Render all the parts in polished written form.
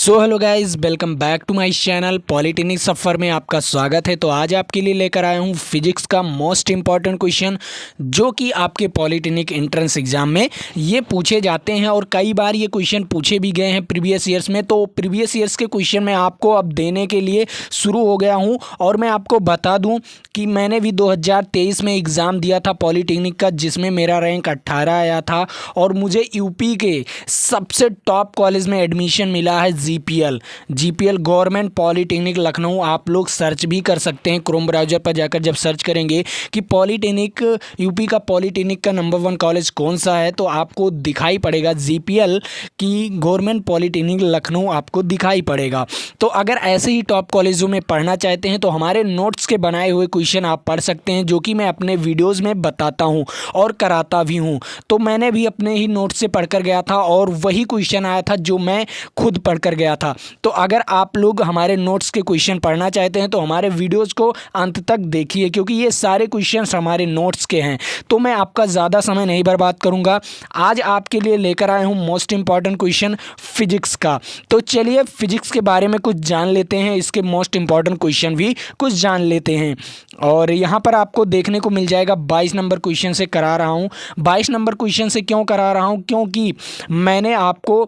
So hello guys, welcome back to my channel. Polytechnic सफ़र में आपका स्वागत है। तो आज आपके लिए लेकर आया हूँ फिजिक्स का मोस्ट इम्पॉर्टेंट क्वेश्चन, जो कि आपके पॉलिटेक्निक एंट्रेंस एग्जाम में ये पूछे जाते हैं और कई बार ये क्वेश्चन पूछे भी गए हैं प्रीवियस ईयर्स में। तो प्रीवियस ईयर्स के क्वेश्चन मैं आपको अब देने के लिए शुरू हो गया हूँ। और मैं आपको बता दूँ कि मैंने भी 2023 में एग्ज़ाम दिया था पॉलिटेक्निक का, जिसमें मेरा रैंक 18 आया था और मुझे यूपी के सबसे टॉप कॉलेज में एडमिशन मिला है। GPL government polytechnic Lucknow. आप लोग सर्च भी कर सकते हैं क्रोम ब्राउज़र पर जाकर। जब सर्च करेंगे कि पॉलिटेक्निक यूपी का पॉलिटेक्निक का नंबर 1 कॉलेज कौन सा है, तो आपको दिखाई पड़ेगा जीपीएल की गवर्नमेंट पॉलिटेक्निक लखनऊ आपको दिखाई पड़ेगा। तो अगर ऐसे ही टॉप कॉलेजों में पढ़ना चाहते हैं तो हमारे नोट्स के बनाए हुए क्वेश्चन आप पढ़ सकते हैं, जो कि मैं अपने वीडियोज़ में बताता हूँ और कराता भी हूँ। तो मैंने भी अपने ही नोट्स से पढ़कर गया था और वही क्वेश्चन आया था जो मैं खुद पढ़कर गया था। तो अगर आप लोग हमारे नोट्स के क्वेश्चन पढ़ना चाहते हैं तो हमारे वीडियोज़ को अंत तक देखिए, क्योंकि ये सारे क्वेश्चंस हमारे नोट्स के हैं। तो मैं आपका ज़्यादा समय नहीं बर्बाद करूँगा। आज आपके लिए लेकर आया हूँ मोस्ट इम्पॉर्टेंट क्वेश्चन फिजिक्स का। तो चलिए फिजिक्स के बारे में कुछ जान लेते हैं, इसके मोस्ट इम्पॉर्टेंट क्वेश्चन भी कुछ जान लेते हैं। और यहाँ पर आपको देखने को मिल जाएगा 22 नंबर क्वेश्चन से करा रहा हूँ। 22 नंबर क्वेश्चन से क्यों करा रहा हूँ, क्योंकि मैंने आपको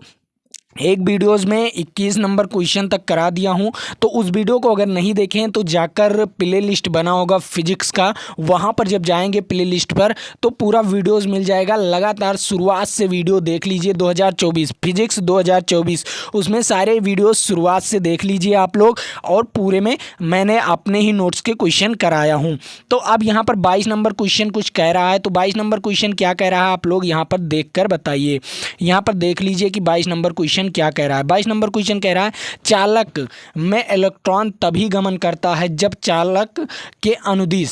एक वीडियोज़ में 21 नंबर क्वेश्चन तक करा दिया हूं। तो उस वीडियो को अगर नहीं देखें तो जाकर प्ले लिस्ट बना होगा फिजिक्स का, वहां पर जब जाएंगे प्ले लिस्ट पर तो पूरा वीडियोज़ मिल जाएगा। लगातार शुरुआत से वीडियो देख लीजिए। 2024 फिजिक्स 2024, उसमें सारे वीडियोज़ शुरुआत से देख लीजिए आप लोग। और पूरे में मैंने अपने ही नोट्स के क्वेश्चन कराया हूँ। तो अब यहाँ पर 22 नंबर क्वेश्चन कुछ कह रहा है। तो 22 नंबर क्वेश्चन क्या कह रहा है आप लोग यहाँ पर देख कर बताइए। यहाँ पर देख लीजिए कि 22 नंबर क्वेश्चन क्या कह रहा है। 22 नंबर क्वेश्चन कह रहा है, चालक में इलेक्ट्रॉन तभी गमन करता है जब चालक के अनुदिश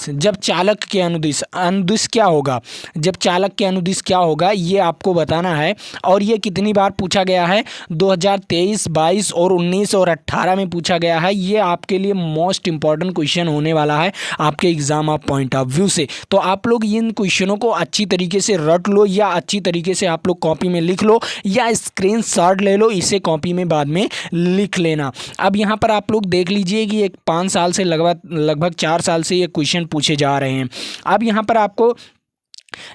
अनुदिश क्या होगा, जब चालक के अनुदिश क्या होगा, ये आपको बताना है। और ये कितनी बार पूछा गया है, 2023, 22 और 19 और 18 में पूछा गया है। ये आपके लिए मोस्ट इंपॉर्टेंट क्वेश्चन होने वाला है आपके exam of point of view से। तो आप लोग इन क्वेश्चनों को अच्छी तरीके से रट लो, या अच्छी तरीके से आप लोग कॉपी में लिख लो, या स्क्रीनशॉट ले लो, इसे कॉपी में बाद में लिख लेना। अब यहाँ पर आप लोग देख लीजिए कि एक 5 साल से लगभग 4 साल से ये क्वेश्चन पूछे जा रहे हैं। अब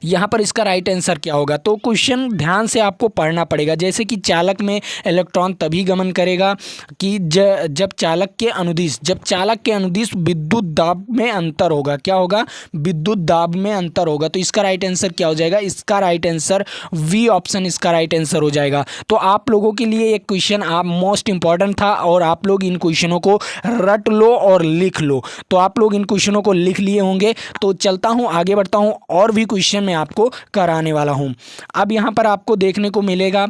यहाँ पर इसका राइट आंसर क्या होगा, तो क्वेश्चन ध्यान से आपको पढ़ना पड़ेगा। जैसे कि चालक में इलेक्ट्रॉन तभी गमन करेगा कि जब चालक के अनुदिश विद्युत दाब में अंतर होगा। क्या होगा, विद्युत दाब में अंतर होगा। तो इसका राइट आंसर क्या हो जाएगा, इसका राइट आंसर वी ऑप्शन इसका राइट आंसर हो जाएगा। तो आप लोगों के लिए एक क्वेश्चन आप मोस्ट इंपॉर्टेंट था और आप लोग इन क्वेश्चनों को रट लो और लिख लो। तो आप लोग इन क्वेश्चनों को लिख लिए होंगे। तो चलता हूँ, आगे बढ़ता हूँ और भी क्वेश्चन मैं आपको कराने वाला हूं। अब यहां पर आपको देखने को मिलेगा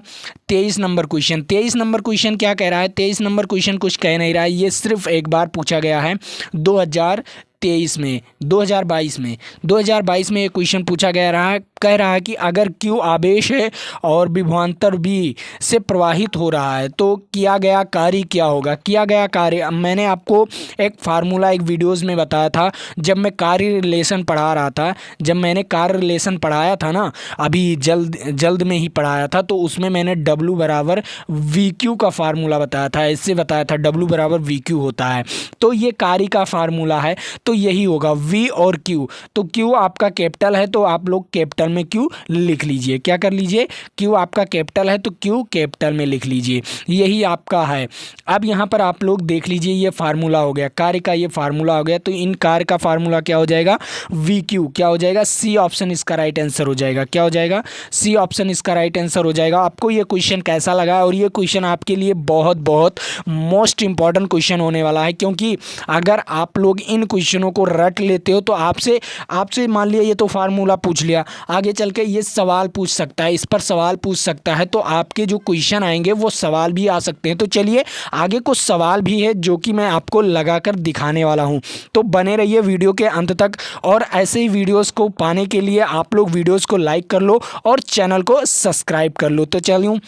23 नंबर क्वेश्चन। 23 नंबर क्वेश्चन क्या कह रहा है, 23 नंबर क्वेश्चन कुछ कह नहीं रहा है। ये सिर्फ एक बार पूछा गया है 2023 में, 2022 में ये क्वेश्चन पूछा गया कह रहा है कि अगर Q आवेश है और विभवांतर V से प्रवाहित हो रहा है तो किया गया कार्य क्या होगा। किया गया कार्य मैंने आपको एक फार्मूला एक वीडियोज़ में बताया था, जब मैं कार्य रिलेशन पढ़ा रहा था। जब मैंने कार्य रिलेशन पढ़ाया था ना, अभी जल्द में ही पढ़ाया था, तो उसमें मैंने W बराबर VQ का फार्मूला बताया था। इससे बताया था W बराबर VQ होता है। तो ये कार्य का फार्मूला है, तो यही होगा V और Q। तो Q आपका कैपिटल है तो आप लोग कैपिटल में Q लिख लीजिए। क्या कर लीजिए, Q आपका कैपिटल है तो Q कैपिटल में लिख लीजिए, यही आपका है। अब यहाँ पर आप लोग देख लीजिए, ये फार्मूला हो गया, कार्य का ये फार्मूला हो गया। तो इन कार्य का फार्मूला क्या हो जाएगा, VQ क्या हो जाएगा, C ऑप्शन इसका राइट आंसर हो जाएगा। क्या हो जाएगा, C ऑप्शन इसका राइट आंसर हो जाएगा। आपको ये क्वेश्चन कैसा लगा, और ये क्वेश्चन आपके लिए बहुत बहुत मोस्ट इंपॉर्टेंट क्वेश्चन होने वाला है, क्योंकि अगर आप लोग इन क्वेश्चनों को रट लेते हो तो आपसे मान लिया ये तो फार्मूला पूछ लिया, आगे चल के ये सवाल पूछ सकता है, इस पर सवाल पूछ सकता है। तो आपके जो क्वेश्चन आएंगे वो सवाल भी आ सकते हैं। तो चलिए आगे कुछ सवाल भी है जो कि मैं आपको लगाकर दिखाने वाला हूं। तो बने रहिए वीडियो के अंत तक, और ऐसे ही वीडियोस को पाने के लिए आप लोग वीडियोस को लाइक कर लो और चैनल को सब्सक्राइब कर लो। तो चलिए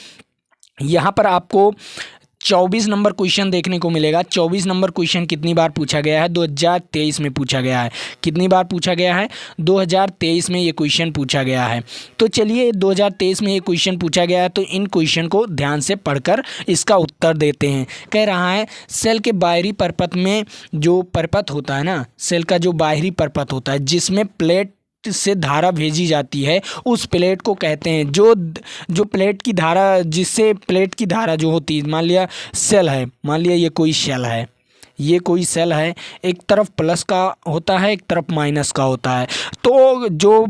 यहाँ पर आपको 24 नंबर क्वेश्चन देखने को मिलेगा। 24 नंबर क्वेश्चन कितनी बार पूछा गया है? 2023 में पूछा गया है। कितनी बार पूछा गया है? 2023 में ये क्वेश्चन पूछा गया है। तो चलिए 2023 में ये क्वेश्चन पूछा गया है, तो इन क्वेश्चन को ध्यान से पढ़कर इसका उत्तर देते हैं। कह रहा है सेल के बाहरी परपथ में जो परपथ होता है ना, सेल का जो बाहरी परपथ होता है जिसमें प्लेट से धारा भेजी जाती है, उस प्लेट को कहते हैं, जो प्लेट की धारा, जिससे प्लेट की धारा जो होती है, मान लिया सेल है, मान लिया ये कोई सेल है, ये कोई सेल है, एक तरफ प्लस का होता है, एक तरफ माइनस का होता है। तो जो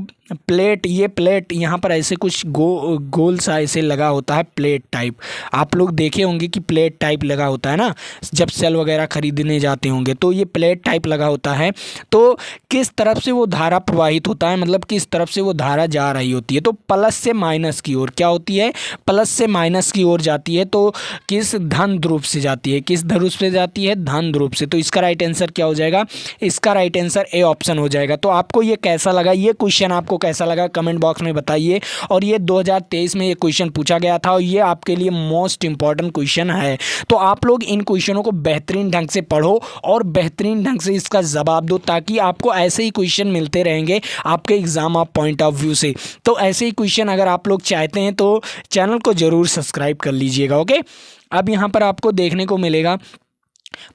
प्लेट, ये प्लेट यहाँ पर ऐसे कुछ गोल सा ऐसे लगा होता है, प्लेट टाइप। आप लोग देखे होंगे कि प्लेट टाइप लगा होता है ना, जब सेल वगैरह खरीदने जाते होंगे, तो ये प्लेट टाइप लगा होता है। तो किस तरफ से वो धारा प्रवाहित होता है, मतलब किस तरफ से वो धारा जा रही होती है? तो प्लस से माइनस की ओर क्या होती है? प्लस से माइनस की ओर जाती है। तो किस धन ध्रुव से जाती है? किस ध्रुव से जाती है? धन ध्रुव से। तो इसका राइट आंसर क्या हो जाएगा? इसका राइट आंसर ए ऑप्शन हो जाएगा। तो आपको ये कैसा लगा, ये क्वेश्चन आपको कैसा लगा कमेंट बॉक्स में बताइए। और ये 2023 में ये क्वेश्चन पूछा गया था और ये आपके लिए मोस्ट इंपॉर्टेंट क्वेश्चन है। तो आप लोग इन क्वेश्चनों को बेहतरीन ढंग से पढ़ो और बेहतरीन ढंग से इसका जवाब दो, ताकि आपको ऐसे ही क्वेश्चन मिलते रहेंगे आपके exam of point of view से। तो ऐसे ही क्वेश्चन अगर आप लोग चाहते हैं तो चैनल को जरूर सब्सक्राइब कर लीजिएगा। ओके, अब यहाँ पर आपको देखने को मिलेगा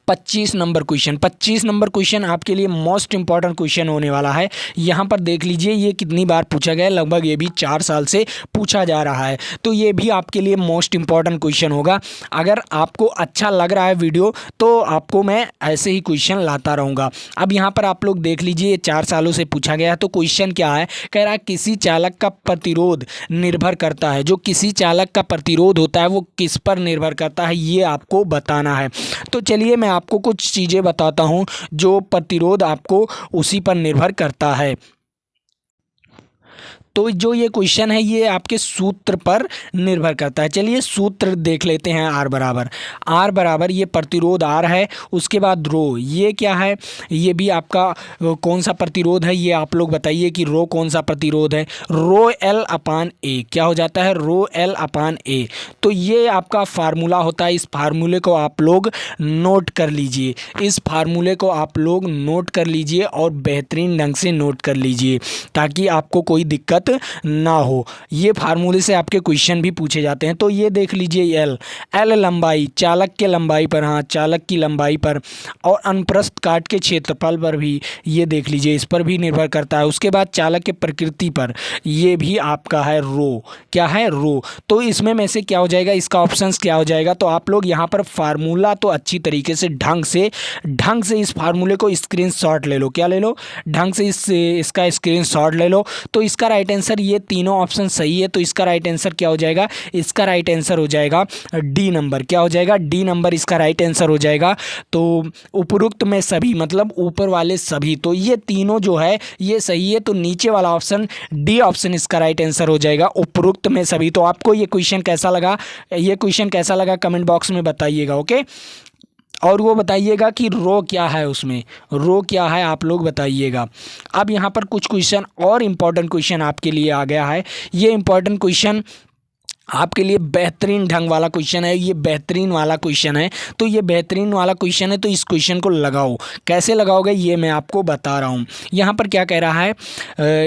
25 नंबर क्वेश्चन। 25 नंबर क्वेश्चन आपके लिए मोस्ट इंपॉर्टेंट क्वेश्चन होने वाला है। यहाँ पर देख लीजिए ये कितनी बार पूछा गया है, लगभग ये भी 4 साल से पूछा जा रहा है। तो ये भी आपके लिए मोस्ट इंपॉर्टेंट क्वेश्चन होगा। अगर आपको अच्छा लग रहा है वीडियो तो आपको मैं ऐसे ही क्वेश्चन लाता रहूँगा। अब यहाँ पर आप लोग देख लीजिए 4 सालों से पूछा गया है। तो क्वेश्चन क्या है? कह रहा है किसी चालक का प्रतिरोध निर्भर करता है। जो किसी चालक का प्रतिरोध होता है वो किस पर निर्भर करता है, ये आपको बताना है। तो चलिए मैं आपको कुछ चीज़ें बताता हूं जो प्रतिरोध आपको उसी पर निर्भर करता है। तो जो ये क्वेश्चन है ये आपके सूत्र पर निर्भर करता है। चलिए सूत्र देख लेते हैं। आर बराबर ये प्रतिरोध आर है, उसके बाद रो, ये क्या है? ये भी आपका कौन सा प्रतिरोध है, ये आप लोग बताइए कि रो कौन सा प्रतिरोध है? रो एल अपान ए। क्या हो जाता है? रो एल अपान ए। तो ये आपका फार्मूला होता है। इस फार्मूले को आप लोग नोट कर लीजिए, इस फार्मूले को आप लोग नोट कर लीजिए और बेहतरीन ढंग से नोट कर लीजिए ताकि आपको कोई दिक्कत ना हो। ये फार्मूले से आपके क्वेश्चन भी पूछे जाते हैं। तो ये देख लीजिए एल लंबाई, चालक के लंबाई पर, हाँ चालक की लंबाई पर, और अनुप्रस्थ काट के क्षेत्रफल पर भी ये देख लीजिए, इस पर भी निर्भर करता है। उसके बाद चालक के प्रकृति पर, ये भी आपका है रो। क्या है? रो। तो इसमें में से क्या हो जाएगा? इसका ऑप्शंस क्या हो जाएगा? तो आप लोग यहाँ पर फार्मूला तो अच्छी तरीके से ढंग से इस फार्मूले को स्क्रीनशॉट ले लो। क्या ले लो? ढंग से इसका स्क्रीनशॉट ले लो। तो इसका राइट आंसर, ये तीनों ऑप्शन सही है। तो इसका राइट आंसर क्या हो जाएगा? इसका राइट आंसर हो जाएगा डी नंबर। क्या हो जाएगा? डी नंबर इसका राइट आंसर हो जाएगा। तो उपरोक्त में सभी, मतलब ऊपर वाले सभी, तो ये तीनों जो है ये सही है। तो नीचे वाला ऑप्शन डी ऑप्शन इसका राइट आंसर हो जाएगा, उपरोक्त में सभी। तो आपको ये क्वेश्चन कैसा लगा कमेंट बॉक्स में बताइएगा। ओके, और वो बताइएगा कि रो क्या है, उसमें रो क्या है आप लोग बताइएगा। अब यहाँ पर कुछ क्वेश्चन और इम्पॉर्टेंट क्वेश्चन आपके लिए आ गया है। ये इम्पॉर्टेंट क्वेश्चन आपके लिए बेहतरीन ढंग वाला क्वेश्चन है, ये बेहतरीन वाला क्वेश्चन है। तो ये बेहतरीन वाला क्वेश्चन है, तो इस क्वेश्चन को लगाओ। कैसे लगाओगे ये मैं आपको बता रहा हूँ। यहाँ पर क्या कह रहा है,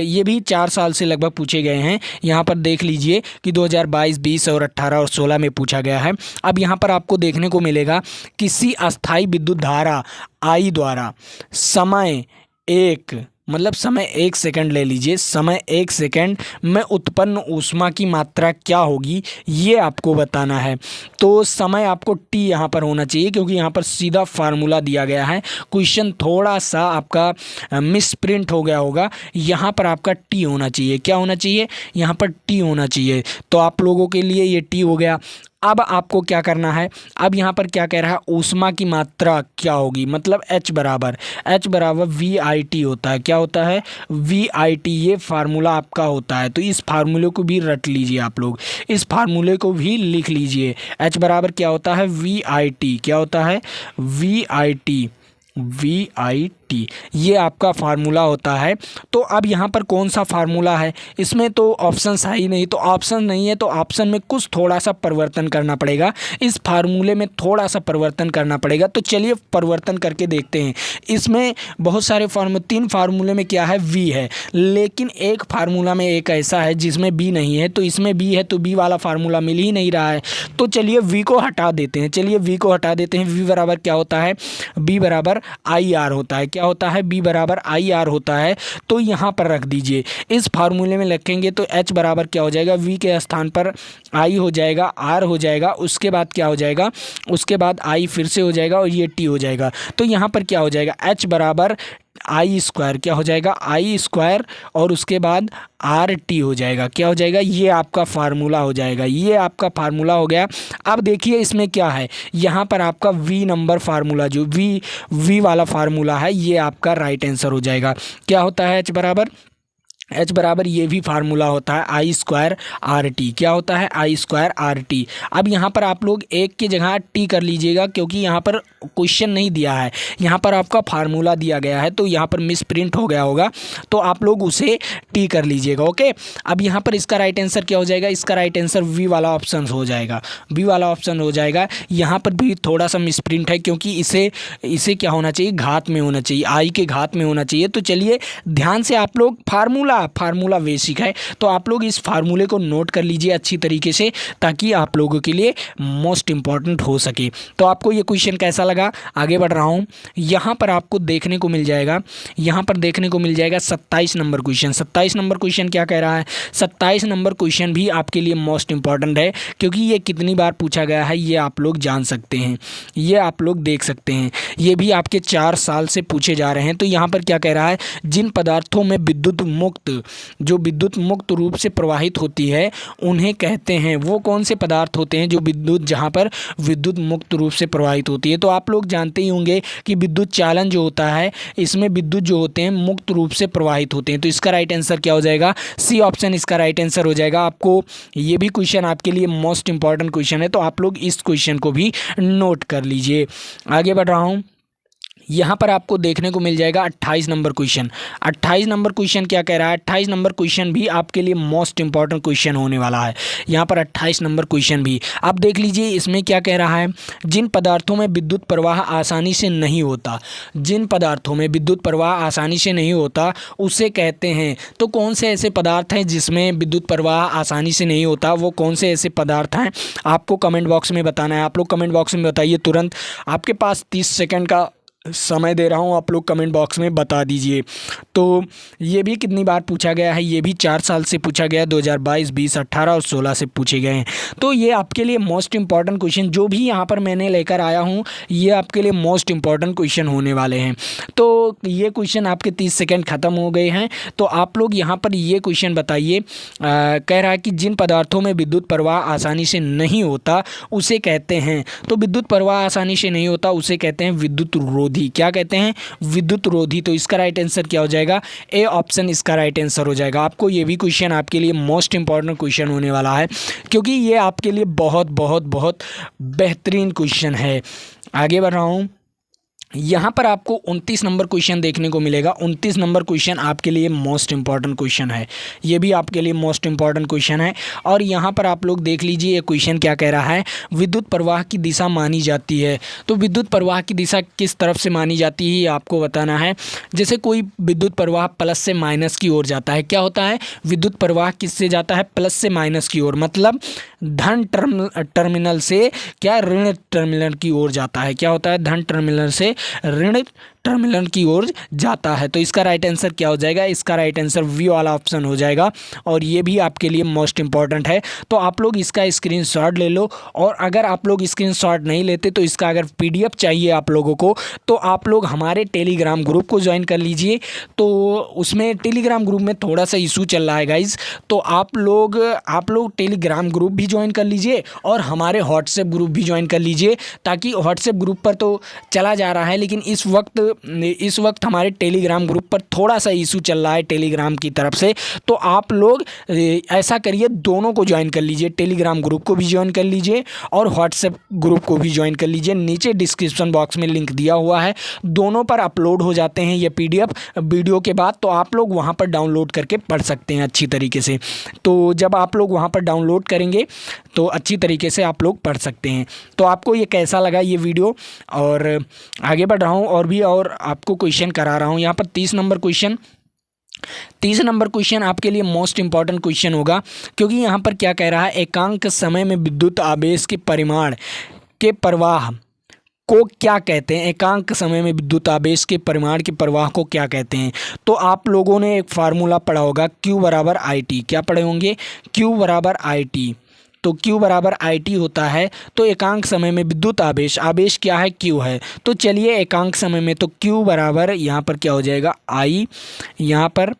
ये भी 4 साल से लगभग पूछे गए हैं। यहाँ पर देख लीजिए कि 2022, 20 और 18 और 16 में पूछा गया है। अब यहाँ पर आपको देखने को मिलेगा किसी अस्थायी विद्युत धारा आई द्वारा समय 1 सेकंड ले लीजिए, समय 1 सेकंड में उत्पन्न ऊष्मा की मात्रा क्या होगी, ये आपको बताना है। तो समय आपको टी यहाँ पर होना चाहिए, क्योंकि यहाँ पर सीधा फार्मूला दिया गया है। क्वेश्चन थोड़ा सा आपका मिसप्रिंट हो गया होगा, यहाँ पर आपका टी होना चाहिए। क्या होना चाहिए? यहाँ पर टी होना चाहिए। तो आप लोगों के लिए ये टी हो गया। अब आपको क्या करना है, अब यहाँ पर क्या कह रहा है, ऊष्मा की मात्रा क्या होगी, मतलब H बराबर VIT होता है। क्या होता है? VIT, ये फार्मूला आपका होता है। तो इस फार्मूले को भी रट लीजिए आप लोग, इस फार्मूले को भी लिख लीजिए। H बराबर क्या होता है? VIT। क्या होता है? VIT टी, ये आपका फार्मूला होता है। तो अब यहाँ पर कौन सा फार्मूला है, इसमें तो ऑप्शंस है ही नहीं, तो ऑप्शन नहीं है तो ऑप्शन में कुछ थोड़ा सा परिवर्तन करना पड़ेगा, इस फार्मूले में थोड़ा सा परिवर्तन करना पड़ेगा। तो चलिए परिवर्तन करके देखते हैं। इसमें बहुत सारे तीन फार्मूले में क्या है, वी है, लेकिन एक फार्मूला में एक ऐसा है जिसमें बी नहीं है, तो इसमें बी है तो बी वाला फार्मूला मिल ही नहीं रहा है। तो चलिए वी को हटा देते हैं, चलिए वी को हटा देते हैं। वी बराबर क्या होता है, बी बराबर आई आर होता है। क्या होता है, बी बराबर आई आर होता है। तो यहाँ पर रख दीजिए, इस फार्मूले में रखेंगे तो एच बराबर क्या हो जाएगा, वी के स्थान पर आई हो जाएगा, आर हो जाएगा, उसके बाद क्या हो जाएगा, उसके बाद आई फिर से हो जाएगा और ये टी हो जाएगा। तो यहाँ पर क्या हो जाएगा, एच बराबर आई स्क्वायर, क्या हो जाएगा, आई स्क्वायर और उसके बाद आर टी हो जाएगा। क्या हो जाएगा, ये आपका फार्मूला हो जाएगा, ये आपका फार्मूला हो गया। अब देखिए इसमें क्या है, यहाँ पर आपका वी नंबर फार्मूला, जो वी वाला फार्मूला है, ये आपका राइट आंसर हो जाएगा। क्या होता है, एच बराबर ये भी फार्मूला होता है आई स्क्वायर आर टी। क्या होता है, आई स्क्वायर आर टी। अब यहाँ पर आप लोग एक की जगह टी कर लीजिएगा, क्योंकि यहाँ पर क्वेश्चन नहीं दिया है, यहाँ पर आपका फार्मूला दिया गया है, तो यहाँ पर मिस प्रिंट हो गया होगा, तो आप लोग उसे टी कर लीजिएगा। ओके, अब यहाँ पर इसका राइट आंसर क्या हो जाएगा, इसका राइट आंसर वी वाला ऑप्शन हो जाएगा, वी वाला ऑप्शन हो जाएगा। यहाँ पर भी थोड़ा सा मिस प्रिंट है, क्योंकि इसे क्या होना चाहिए, घात में होना चाहिए, आई के घात में होना चाहिए। तो चलिए ध्यान से आप लोग फार्मूला बेसिक है, तो आप लोग इस फार्मूले को नोट कर लीजिए अच्छी तरीके से, ताकि आप लोगों के लिए मोस्ट इंपॉर्टेंट हो सके। तो आपको ये क्वेश्चन कैसा लगा, आगे बढ़ रहा हूँ। यहाँ पर आपको देखने को मिल जाएगा, यहाँ पर देखने को मिल जाएगा 27 नंबर क्वेश्चन। 27 नंबर क्वेश्चन क्या कह रहा है, 27 नंबर क्वेश्चन भी आपके लिए मोस्ट इंपॉर्टेंट है, क्योंकि ये कितनी बार पूछा गया है ये आप लोग जान सकते हैं, ये आप लोग देख सकते हैं, ये भी आपके 4 साल से पूछे जा रहे हैं। तो यहाँ पर क्या कह रहा है, जिन पदार्थों में विद्युत मुक्त रूप से प्रवाहित होती है उन्हें कहते हैं, वो कौन से पदार्थ होते हैं जो विद्युत, जहाँ पर विद्युत मुक्त रूप से प्रवाहित होती है। तो आप लोग जानते ही होंगे कि विद्युत चालन जो होता है, इसमें विद्युत जो होते हैं मुक्त रूप से प्रवाहित होते हैं। तो इसका राइट आंसर क्या हो जाएगा, सी ऑप्शन इसका राइट आंसर हो जाएगा। आपको ये भी क्वेश्चन आपके लिए मोस्ट इंपॉर्टेंट क्वेश्चन है, तो आप लोग इस क्वेश्चन को भी नोट कर लीजिए। आगे बढ़ रहा हूँ, यहाँ पर आपको देखने को मिल जाएगा 28 नंबर क्वेश्चन। 28 नंबर क्वेश्चन क्या कह रहा है, 28 नंबर क्वेश्चन भी आपके लिए मोस्ट इंपॉर्टेंट क्वेश्चन होने वाला है। यहाँ पर 28 नंबर क्वेश्चन भी आप देख लीजिए, इसमें क्या कह रहा है, जिन पदार्थों में विद्युत प्रवाह आसानी से नहीं होता, जिन पदार्थों में विद्युत प्रवाह आसानी से नहीं होता उसे कहते हैं। तो कौन से ऐसे पदार्थ हैं जिसमें विद्युत प्रवाह आसानी से नहीं होता, वो कौन से ऐसे पदार्थ हैं, आपको कमेंट बॉक्स में बताना है। आप लोग कमेंट बॉक्स में बताइए तुरंत, आपके पास 30 सेकंड का समय दे रहा हूँ, आप लोग कमेंट बॉक्स में बता दीजिए। तो ये भी कितनी बार पूछा गया है, ये भी 4 साल से पूछा गया है, 2022, 20, 18 और 16 से पूछे गए हैं। तो ये आपके लिए मोस्ट इंपॉर्टेंट क्वेश्चन जो भी यहाँ पर मैंने लेकर आया हूँ, ये आपके लिए मोस्ट इंपॉर्टेंट क्वेश्चन होने वाले हैं। तो ये क्वेश्चन आपके 30 सेकेंड ख़त्म हो गए हैं, तो आप लोग यहाँ पर ये क्वेश्चन बताइए। कह रहा है कि जिन पदार्थों में विद्युत प्रवाह आसानी से नहीं होता उसे कहते हैं, तो विद्युत प्रवाह आसानी से नहीं होता उसे कहते हैं विद्युत रोधी। क्या कहते हैं, विद्युत रोधी। तो इसका राइट आंसर क्या हो जाएगा, ए ऑप्शन इसका राइट आंसर हो जाएगा। आपको ये भी क्वेश्चन आपके लिए मोस्ट इंपॉर्टेंट क्वेश्चन होने वाला है, क्योंकि ये आपके लिए बहुत बहुत बहुत बेहतरीन क्वेश्चन है। आगे बढ़ रहा हूँ, यहाँ पर आपको 29 नंबर क्वेश्चन देखने को मिलेगा। 29 नंबर क्वेश्चन आपके लिए मोस्ट इंपॉर्टेंट क्वेश्चन है, ये भी आपके लिए मोस्ट इंपॉर्टेंट क्वेश्चन है। और यहाँ पर आप लोग देख लीजिए, ये क्वेश्चन क्या कह रहा है, विद्युत प्रवाह की दिशा मानी जाती है। तो विद्युत प्रवाह की दिशा किस तरफ से मानी जाती है, ये आपको बताना है। जैसे कोई विद्युत प्रवाह प्लस से माइनस की ओर जाता है, क्या होता है, विद्युत प्रवाह किससे जाता है, प्लस से माइनस की ओर, मतलब धन टर्मिनल से क्या ऋण टर्मिनल की ओर जाता है। क्या होता है, धन टर्मिनल से ऋण टर्मिनल की ओर जाता है। तो इसका राइट आंसर क्या हो जाएगा, इसका राइट आंसर वी वाला ऑप्शन हो जाएगा, और ये भी आपके लिए मोस्ट इंपॉर्टेंट है। तो आप लोग इसका स्क्रीनशॉट ले लो, और अगर आप लोग स्क्रीनशॉट नहीं लेते तो इसका अगर पीडीएफ चाहिए आप लोगों को, तो आप लोग हमारे टेलीग्राम ग्रुप को ज्वाइन कर लीजिए। तो उसमें टेलीग्राम ग्रुप में थोड़ा सा इशू चल रहा है गाइज, तो आप लोग टेलीग्राम ग्रुप भी ज्वाइन कर लीजिए और हमारे व्हाट्सएप ग्रुप भी ज्वाइन कर लीजिए, ताकि व्हाट्सएप ग्रुप पर तो चला जा रहा है, लेकिन इस वक्त इस वक्त हमारे टेलीग्राम ग्रुप पर थोड़ा सा इशू चल रहा है टेलीग्राम की तरफ से, तो आप लोग ऐसा करिए, दोनों को ज्वाइन कर लीजिए, टेलीग्राम ग्रुप को भी ज्वाइन कर लीजिए और व्हाट्सएप ग्रुप को भी ज्वाइन कर लीजिए। नीचे डिस्क्रिप्शन बॉक्स में लिंक दिया हुआ है, दोनों पर अपलोड हो जाते हैं ये PDF वीडियो के बाद, तो आप लोग वहाँ पर डाउनलोड करके पढ़ सकते हैं अच्छी तरीके से। तो जब आप लोग वहाँ पर डाउनलोड करेंगे तो अच्छी तरीके से आप लोग पढ़ सकते हैं। तो आपको ये कैसा लगा ये वीडियो, और आगे बढ़ रहा हूँ और आपको क्वेश्चन करा रहा हूँ। यहाँ पर 30 नंबर क्वेश्चन आपके लिए मोस्ट इंपॉर्टेंट क्वेश्चन होगा, क्योंकि यहाँ पर क्या कह रहा है, एकांक समय में विद्युत आवेश के परिमाण के प्रवाह को क्या कहते हैं। एकांक समय में विद्युत आवेश के परिमाण के प्रवाह को क्या कहते हैं। तो आप लोगों ने एक फार्मूला पढ़ा होगा, Q बराबर IT। क्या पढ़े होंगे, Q बराबर IT। तो Q बराबर IT होता है। तो एकांक समय में विद्युत आवेश क्या है, Q है। तो चलिए एकांक समय में, तो Q बराबर यहाँ पर क्या हो जाएगा I, यहाँ पर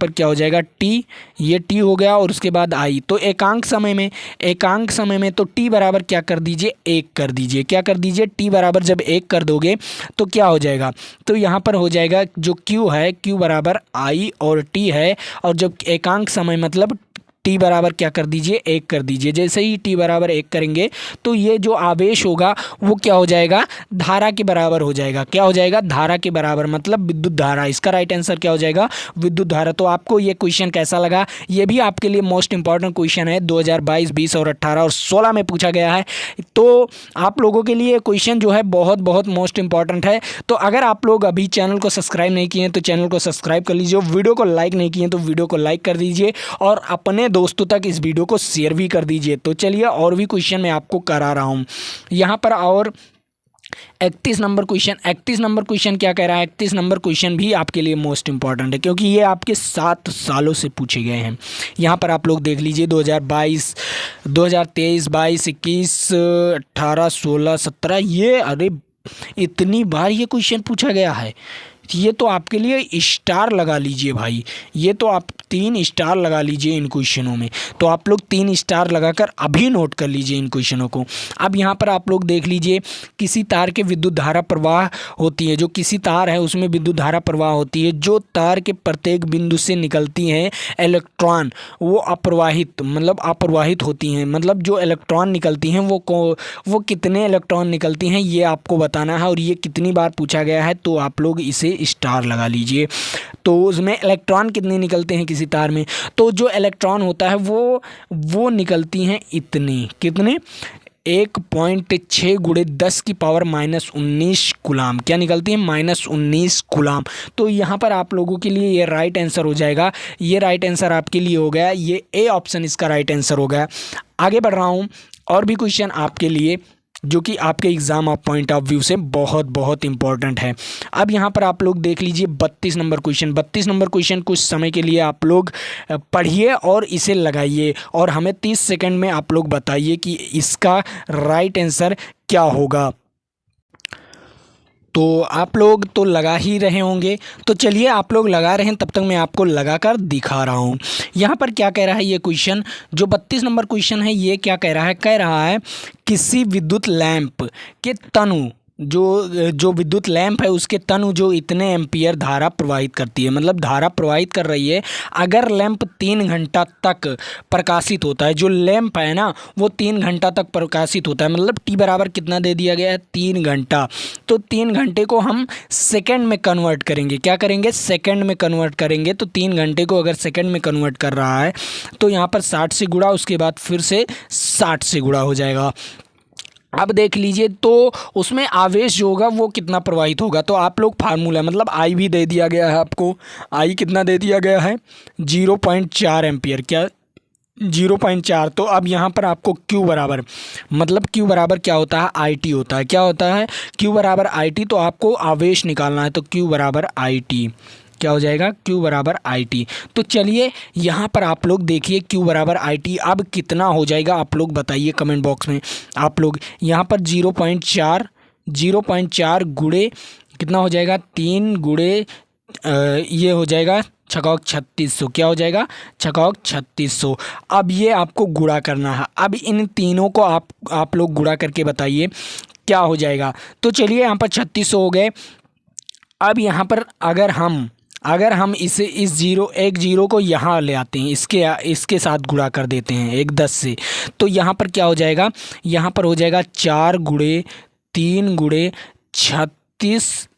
क्या हो जाएगा T, ये T हो गया और उसके बाद I। तो एकांक समय में तो T बराबर क्या कर दीजिए, 1 कर दीजिए। क्या कर दीजिए, T बराबर जब 1 कर दोगे तो क्या हो जाएगा, तो यहाँ पर हो जाएगा जो Q है, Q बराबर I और T है, और जब एकांक समय मतलब T बराबर क्या कर दीजिए, 1 कर दीजिए। जैसे ही T बराबर 1 करेंगे तो ये जो आवेश होगा वो क्या हो जाएगा, धारा के बराबर हो जाएगा। क्या हो जाएगा, धारा के बराबर, मतलब विद्युत धारा। इसका राइट आंसर क्या हो जाएगा, विद्युत धारा। तो आपको ये क्वेश्चन कैसा लगा, ये भी आपके लिए मोस्ट इंपॉर्टेंट क्वेश्चन है, 2022, 20 और 18 और 16 में पूछा गया है। तो आप लोगों के लिए क्वेश्चन जो है बहुत बहुत मोस्ट इंपॉर्टेंट है। तो अगर आप लोग अभी चैनल को सब्सक्राइब नहीं किए हैं तो चैनल को सब्सक्राइब कर लीजिए, वीडियो को लाइक नहीं किए तो वीडियो को लाइक कर दीजिए और अपने दोस्तों तक इस वीडियो को शेयर भी कर दीजिए। तो चलिए और भी क्वेश्चन मैं आपको करा रहा हूं यहां पर। और 31 नंबर क्वेश्चन क्या कह रहा है, 31 नंबर क्वेश्चन भी आपके लिए मोस्ट इंपॉर्टेंट है, क्योंकि ये आपके 7 सालों से पूछे गए हैं। यहाँ पर आप लोग देख लीजिए, 2022, 2023, 22, 21, 18, 16, 17, ये अरे इतनी बार ये क्वेश्चन पूछा गया है। ये तो आपके लिए स्टार लगा लीजिए भाई, ये तो आप 3 स्टार लगा लीजिए इन क्वेश्चनों में। तो आप लोग 3 स्टार लगाकर अभी नोट कर लीजिए इन क्वेश्चनों को। अब यहाँ पर आप लोग देख लीजिए, किसी तार के विद्युत धारा प्रवाह होती है, जो किसी तार है उसमें विद्युत धारा प्रवाह होती है, जो तार के प्रत्येक बिंदु से निकलती हैं इलेक्ट्रॉन, वो अप्रवाहित होती हैं। मतलब जो इलेक्ट्रॉन निकलती हैं वो कितने इलेक्ट्रॉन निकलती हैं ये आपको बताना है, और ये कितनी बार पूछा गया है। तो आप लोग इसे स्टार लगा लीजिए। तो उसमें इलेक्ट्रॉन कितने निकलते हैं किसी तार में, तो जो इलेक्ट्रॉन होता है वो निकलती हैं कितने 1.6 गुणे 10 की पावर -19 कूलाम। क्या निकलती है, -19 कूलाम। तो यहाँ पर आप लोगों के लिए ये राइट आंसर हो जाएगा। ये राइट आंसर आपके लिए हो गया, ये A ऑप्शन इसका राइट आंसर हो गया। आगे बढ़ रहा हूँ और भी क्वेश्चन आपके लिए, जो कि आपके exam of point of view से बहुत बहुत इंपॉर्टेंट है। अब यहाँ पर आप लोग देख लीजिए 32 नंबर क्वेश्चन कुछ समय के लिए आप लोग पढ़िए और इसे लगाइए, और हमें 30 सेकंड में आप लोग बताइए कि इसका राइट आंसर क्या होगा। तो आप लोग तो लगा ही रहे होंगे, तो चलिए आप लोग लगा रहे हैं, तब तक मैं आपको लगाकर दिखा रहा हूँ। यहाँ पर क्या कह रहा है ये क्वेश्चन, जो 32 नंबर क्वेश्चन है, ये क्या कह रहा है किसी विद्युत लैंप के तनु, जो विद्युत लैंप है उसके तनु जो इतने एम्पियर धारा प्रवाहित करती है, मतलब धारा प्रवाहित कर रही है। अगर लैंप 3 घंटा तक प्रकाशित होता है, जो लैंप है ना वो 3 घंटा तक प्रकाशित होता है, मतलब T बराबर कितना दे दिया गया है, 3 घंटा। तो 3 घंटे को हम सेकंड में कन्वर्ट करेंगे। क्या करेंगे, सेकंड में कन्वर्ट करेंगे। तो 3 घंटे को अगर सेकंड में कन्वर्ट कर रहा है तो यहाँ पर 60 से गुणा, उसके बाद फिर से 60 से गुणा हो जाएगा। अब देख लीजिए, तो उसमें आवेश जो होगा वो कितना प्रवाहित होगा। तो आप लोग फार्मूला, मतलब आई भी दे दिया गया है आपको, आई कितना दे दिया गया है, 0.4 एम्पियर। क्या 0.4। तो अब यहाँ पर आपको Q बराबर, मतलब Q बराबर क्या होता है, IT होता है। क्या होता है, Q बराबर IT। तो आपको आवेश निकालना है, तो Q बराबर IT क्या हो जाएगा, Q बराबर IT। तो चलिए यहाँ पर आप लोग देखिए Q बराबर IT अब कितना हो जाएगा, आप लोग बताइए कमेंट बॉक्स में। आप लोग यहाँ पर 0.4 गुणे कितना हो जाएगा, 3 गुणे ये हो जाएगा छकाक 3600। क्या हो जाएगा, छकाक 3600। अब ये आपको गुणा करना है। अब इन तीनों को आप लोग गुणा करके बताइए क्या हो जाएगा। तो चलिए यहाँ पर 3600 हो गए, अब यहाँ पर अगर हम इसे एक जीरो को यहाँ ले आते हैं, इसके साथ गुणा कर देते हैं एक 10 से, तो यहाँ पर क्या हो जाएगा, यहाँ पर हो जाएगा 4 गुणे 3 गुणे 36,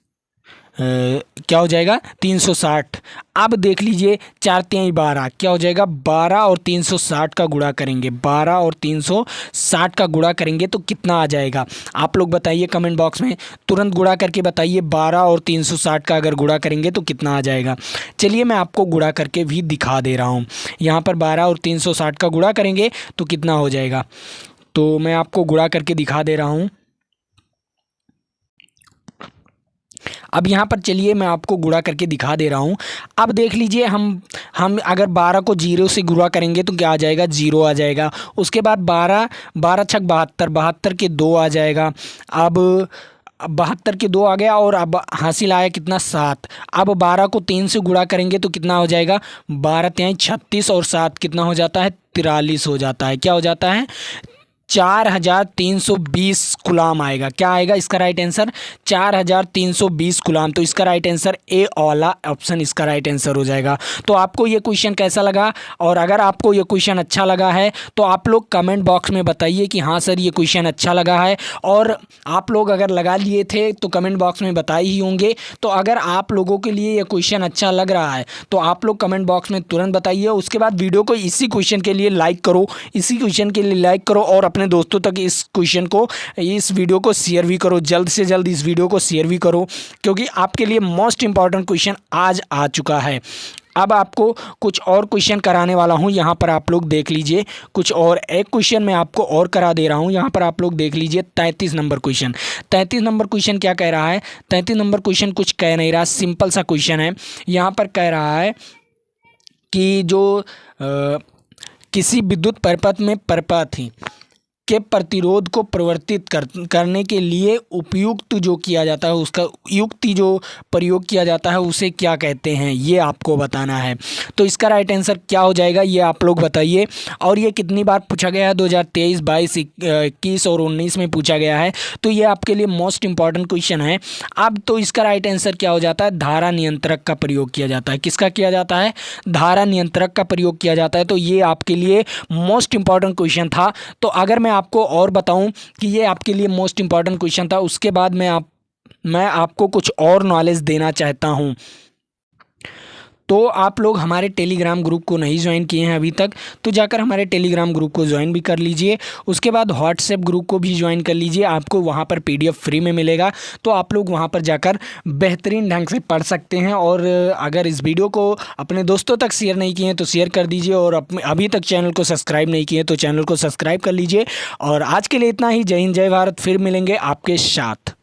क्या हो जाएगा 360। अब देख लीजिए 4 तिहाई 12, क्या हो जाएगा 12 और 360 का गुणा करेंगे, 12 और 360 का गुणा करेंगे तो कितना आ जाएगा, आप लोग बताइए कमेंट बॉक्स में, तुरंत गुणा करके बताइए 12 और 360 का अगर गुणा करेंगे तो कितना आ जाएगा। चलिए मैं आपको गुणा करके भी दिखा दे रहा हूँ। यहाँ पर 12 और 360 का गुणा करेंगे तो कितना हो जाएगा, तो मैं आपको गुणा करके दिखा दे रहा हूँ। अब यहाँ पर चलिए मैं आपको गुणा करके दिखा दे रहा हूँ। अब देख लीजिए हम अगर 12 को 0 से गुणा करेंगे तो क्या आ जाएगा, 0 आ जाएगा। उसके बाद 12 छक 72, 72 के 2 आ जाएगा। अब 72 के 2 आ गया और अब हासिल आया कितना, 7। अब 12 को 3 से गुणा करेंगे तो कितना हो जाएगा, 12 तिहाई 36 और 7 कितना हो जाता है, 43 हो जाता है। क्या हो जाता है, 4320 गुलाम आएगा। क्या आएगा इसका राइट आंसर, 4320 गुलाम। तो इसका राइट आंसर ए वाला ऑप्शन इसका राइट आंसर हो जाएगा। तो आपको ये क्वेश्चन कैसा लगा, और अगर आपको ये क्वेश्चन अच्छा लगा है तो आप लोग कमेंट बॉक्स में बताइए कि हाँ सर ये क्वेश्चन अच्छा लगा है, और आप लोग अगर लगा लिए थे तो कमेंट बॉक्स में बताए ही होंगे। तो अगर आप लोगों के लिए ये क्वेश्चन अच्छा लग रहा है तो आप लोग कमेंट बॉक्स में तुरंत बताइए। उसके बाद वीडियो को इसी क्वेश्चन के लिए लाइक करो, और अपने दोस्तों तक इस वीडियो को शेयर भी करो, जल्द से जल्द इस वीडियो को शेयर भी करो, क्योंकि आपके लिए मोस्ट इंपॉर्टेंट क्वेश्चन आज आ चुका है। अब आपको कुछ और क्वेश्चन कराने वाला हूं, यहाँ पर आप लोग देख लीजिए। कुछ और एक क्वेश्चन मैं आपको और करा दे रहा हूं, यहाँ पर आप लोग देख लीजिए 33 नंबर क्वेश्चन। 33 नंबर क्वेश्चन क्या कह रहा है, 33 नंबर क्वेश्चन कुछ कह नहीं रहा, सिंपल सा क्वेश्चन है। यहाँ पर कह रहा है कि जो किसी विद्युत परिपथ में प्रपथ के प्रतिरोध को परिवर्तित करने के लिए उपयुक्त जो किया जाता है, उसका युक्ति जो प्रयोग किया जाता है उसे क्या कहते हैं, ये आपको बताना है। तो इसका राइट आंसर क्या हो जाएगा ये आप लोग बताइए। और ये कितनी बार पूछा गया है, 2023, 22, 21 और 19 में पूछा गया है। तो ये आपके लिए मोस्ट इंपॉर्टेंट क्वेश्चन है। अब तो इसका राइट आंसर क्या हो जाता है, धारा नियंत्रक का प्रयोग किया जाता है। किसका किया जाता है, धारा नियंत्रक का प्रयोग किया जाता है। तो ये आपके लिए मोस्ट इंपॉर्टेंट क्वेश्चन था। तो अगर मैं आपको और बताऊं कि ये आपके लिए मोस्ट इंपॉर्टेंट क्वेश्चन था, उसके बाद मैं आपको कुछ और नॉलेज देना चाहता हूं। तो आप लोग हमारे टेलीग्राम ग्रुप को नहीं ज्वाइन किए हैं अभी तक, तो जाकर हमारे टेलीग्राम ग्रुप को ज्वाइन भी कर लीजिए। उसके बाद व्हाट्सएप ग्रुप को भी ज्वाइन कर लीजिए, आपको वहाँ पर PDF फ्री में मिलेगा। तो आप लोग वहाँ पर जाकर बेहतरीन ढंग से पढ़ सकते हैं। और अगर इस वीडियो को अपने दोस्तों तक शेयर नहीं किए हैं तो शेयर कर दीजिए, और अभी तक चैनल को सब्सक्राइब नहीं किए तो चैनल को सब्सक्राइब कर लीजिए। और आज के लिए इतना ही। जय हिंद, जय भारत। फिर मिलेंगे आपके साथ।